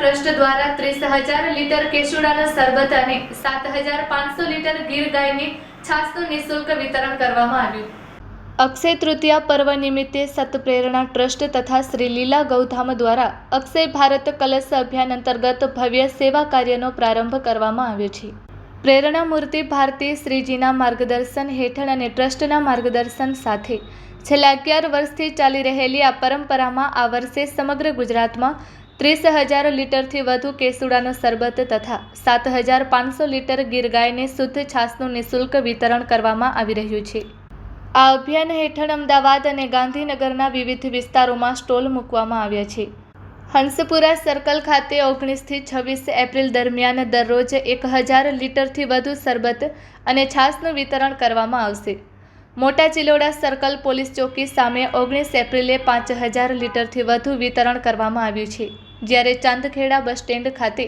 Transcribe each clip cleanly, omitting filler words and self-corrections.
Trust દ્વારા 30,000 litre કેસુડાનો શરબત અને 7,500 લીટર ગીર ગાયની છાશનું નિઃશુલ્ક વિતરણ કરવામાં આવ્યું। અક્ષય તૃતીયા પર્વ નિમિત્તે સતપ્રેરણા ટ્રસ્ટ તથા શ્રી લીલા ગૌધામ દ્વારા અક્ષય ભારત કલશ અભિયાન અંતર્ગત ભવ્ય સેવા કાર્યનો પ્રારંભ કરવામાં આવ્યો છે। પ્રેરણા મૂર્તિ ભારતી શ્રીજીના માર્ગદર્શન હેઠળ અને ટ્રસ્ટના માર્ગદર્શન સાથે છેલ્લા 11 વર્ષથી ચાલી રહેલી આ પરંપરામાં આ વર્ષે સમગ્ર ગુજરાતમાં 30,000 લીટરથી વધુ કેસુડાનો શરબત તથા 7,500 લીટર ગીર ગાયને શુદ્ધ છાશનું નિઃશુલ્ક વિતરણ કરવામાં આવી રહ્યું છે। આ અભિયાન હેઠળ અમદાવાદ અને ગાંધીનગરના વિવિધ વિસ્તારોમાં સ્ટોલ મૂકવામાં આવ્યા છે। હંસપુરા સર્કલ ખાતે 19 થી 26 એપ્રિલ દરમિયાન દરરોજ 1,000 લીટરથી વધુ શરબત અને છાશનું વિતરણ કરવામાં આવશે। મોટા ચિલોડા સર્કલ પોલીસ ચોકી સામે 19 એપ્રિલે 5,000 લીટરથી વધુ વિતરણ કરવામાં આવ્યું છે, જ્યારે ચાંદખેડા બસ સ્ટેન્ડ ખાતે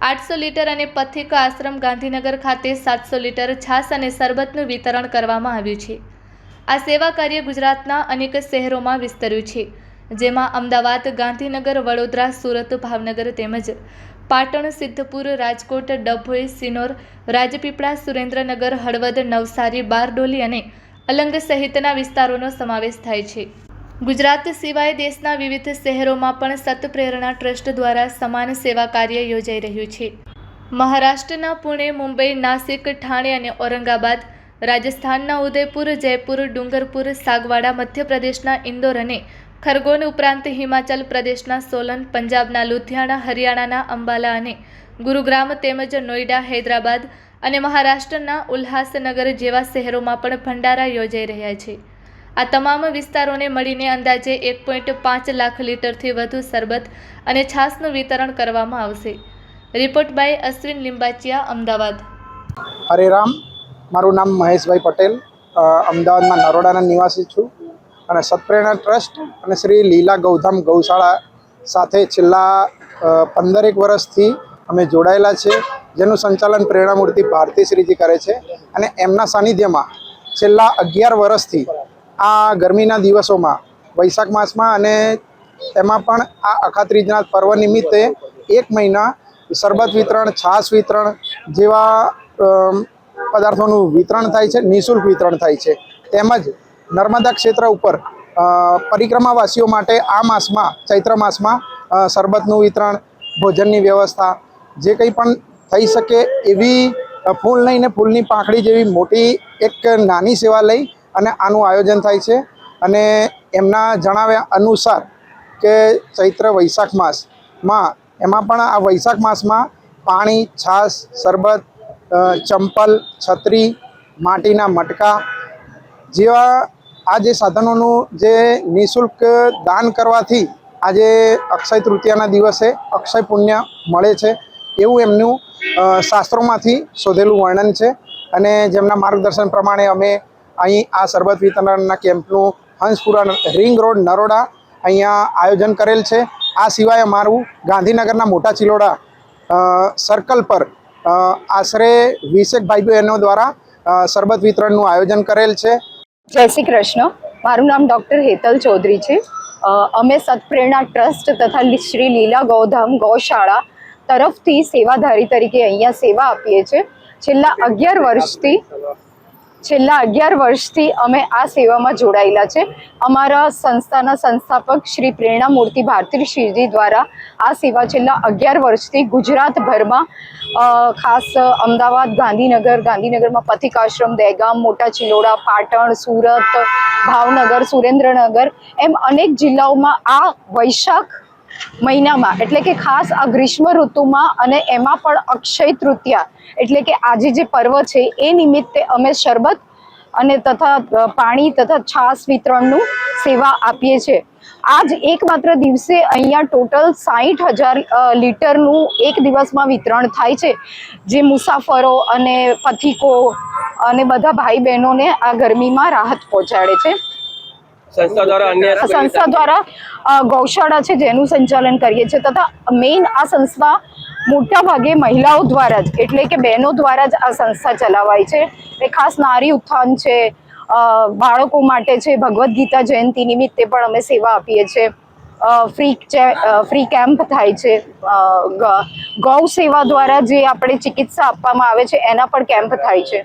800 લીટર અને પથિક આશ્રમ ગાંધીનગર ખાતે 700 લીટર છાશ અને શરબતનું વિતરણ કરવામાં આવ્યું છે। આ સેવા કાર્ય ગુજરાતના અનેક શહેરોમાં વિસ્તર્યું છે, જેમાં અમદાવાદ, ગાંધીનગર, વડોદરા, સુરત, ભાવનગર તેમજ પાટણ, સિદ્ધપુર, રાજકોટ, ડભોઈ, સિનોર, રાજપીપળા, સુરેન્દ્રનગર, હળવદ, નવસારી, બારડોલી અને અલંગ સહિતના વિસ્તારોનો સમાવેશ થાય છે। ગુજરાત સિવાય દેશના વિવિધ શહેરોમાં પણ સતપ્રેરણા ટ્રસ્ટ દ્વારા સમાન સેવા કાર્ય યોજાઈ રહ્યું છે। મહારાષ્ટ્રના પુણે, મુંબઈ, નાસિક, ઠાણે અને ઔરંગાબાદ, રાજસ્થાનના ઉદયપુર, જયપુર, ડુંગરપુર, સાગવાડા, મધ્યપ્રદેશના ઇન્દોર અને ખરગોન ઉપરાંત હિમાચલ પ્રદેશના સોલન, પંજાબના લુધિયાણા, હરિયાણાના અંબાલા અને ગુરુગ્રામ તેમજ નોઈડા, હૈદરાબાદ અને મહારાષ્ટ્રના ઉલ્હાસનગર જેવા શહેરોમાં પણ ભંડારા યોજાઈ રહ્યા છે। આ તમામ વિસ્તારોને મળીને અંદાજે 1.5 લાખ લીટરથી વધુ શરબત અને છાશનું વિતરણ કરવામાં આવશે। Report by Ashwin Limbachiya, Ahmedabad. હરે રામ, મારું નામ મહેશભાઈ પટેલ, અમદાવાદમાં નરોડાના નિવાસી છું અને સતપ્રેરણા ટ્રસ્ટ અને શ્રી લીલા ગૌધામ ગૌશાળા સાથે છેલ્લા 15 વર્ષથી અમે જોડાયેલા છે, જેનું સંચાલન પ્રેરણા મૂર્તિ ભારતી શ્રીજી કરે છે અને એમના સાનિધ્યમાં છેલ્લા 11 વર્ષથી આ ગરમીના દિવસોમાં વૈશાખ માસમાં અને એમાં પણ આ અખાત્રીજના પર્વ નિમિત્તે 1 મહિના શરબત વિતરણ, છાશ વિતરણ જેવા પદાર્થોનું વિતરણ થાય છે, નિઃશુલ્ક વિતરણ થાય છે। તેમજ નર્મદા ક્ષેત્ર ઉપર પરિક્રમાવાસીઓ માટે આ માસમાં, ચૈત્ર માસમાં શરબતનું વિતરણ, ભોજનની વ્યવસ્થા, જે કંઈ પણ થઈ શકે એવી ફૂલ લઈને ફૂલની પાંખડી જેવી મોટી એક નાની સેવા લઈ અને આનું આયોજન થાય છે। અને એમના જણાવ્યા અનુસાર કે ચૈત્ર વૈશાખ માસમાં એમાં પણ આ વૈશાખ માસમાં પાણી, છાશ, શરબત, ચંપલ, છત્રી, માટીના મટકા જેવા આ જે સાધનોનું જે નિઃશુલ્ક દાન કરવાથી આજે અક્ષય તૃતીયાના દિવસે અક્ષય પુણ્ય મળે છે એવું એમનું શાસ્ત્રોમાંથી શોધેલું વર્ણન છે। અને જેમના માર્ગદર્શન પ્રમાણે અમે અહીં આ શરબત વિતરણના કેમ્પનું હંસપુરા રિંગ રોડ, નરોડા અહીંયા આયોજન કરેલ છે। આ સિવાય અમારું ગાંધીનગરના મોટા ચિલોડા સર્કલ પર આશરે 20 ભાઈ બહેનો દ્વારા શરબત વિતરણનું આયોજન કરેલ છે। જય શ્રી કૃષ્ણ, મારું નામ ડૉક્ટર હેતલ ચૌધરી છે। અમે સતપ્રેરણા ટ્રસ્ટ તથા શ્રી લીલા ગૌધામ ગૌશાળા તરફથી સેવાધારી તરીકે અહીંયા સેવા આપીએ છીએ। છેલ્લા 11 વર્ષથી અમે આ સેવામાં જોડાયેલા છે। અમારા સંસ્થાના સંસ્થાપક શ્રી પ્રેરણા મૂર્તિ ભારતી શ્રીજી દ્વારા આ સેવા છેલ્લા 11 વર્ષથી ગુજરાતભરમાં ખાસ અમદાવાદ, ગાંધીનગરમાં પથિકાશ્રમ, દહેગામ, મોટા ચિલોડા, પાટણ, સુરત, ભાવનગર, સુરેન્દ્રનગર એમ અનેક જિલ્લાઓમાં આ વૈશાખ મહિનામાં એટલે કે ખાસ આ ગ્રીષ્મ ઋતુમાં અને એમાં પણ અક્ષય તૃતીયા એટલે કે આજે જે પર્વ છે એ નિમિત્તે અમે શરબત અને તથા પાણી તથા છાશ વિતરણનું સેવા આપીએ છીએ। આજ એકમાત્ર દિવસે અહીંયા ટોટલ 60,000 લીટરનું એક દિવસમાં વિતરણ થાય છે, જે મુસાફરો અને પથિકો અને બધા ભાઈ બહેનોને આ ગરમીમાં રાહત પહોંચાડે છે। સંસ્થા દ્વારા ગૌશાળા છે જેનું સંચાલન કરીએ છીએ તથા મેઇન આ સંસ્થા મોટા ભાગે મહિલાઓ દ્વારા જ એટલે કે બહેનો દ્વારા જ આ સંસ્થા ચલાવાય છે। એ ખાસ નારી ઉત્થાન છે, બાળકો માટે છે, ભગવદ્ ગીતા જયંતિ નિમિત્તે પણ અમે સેવા આપીએ છીએ। ફ્રી કેમ્પ થાય છે. ગૌ સેવા દ્વારા જે આપણે ચિકિત્સા આપવામાં આવે છે એના પણ કેમ્પ થાય છે.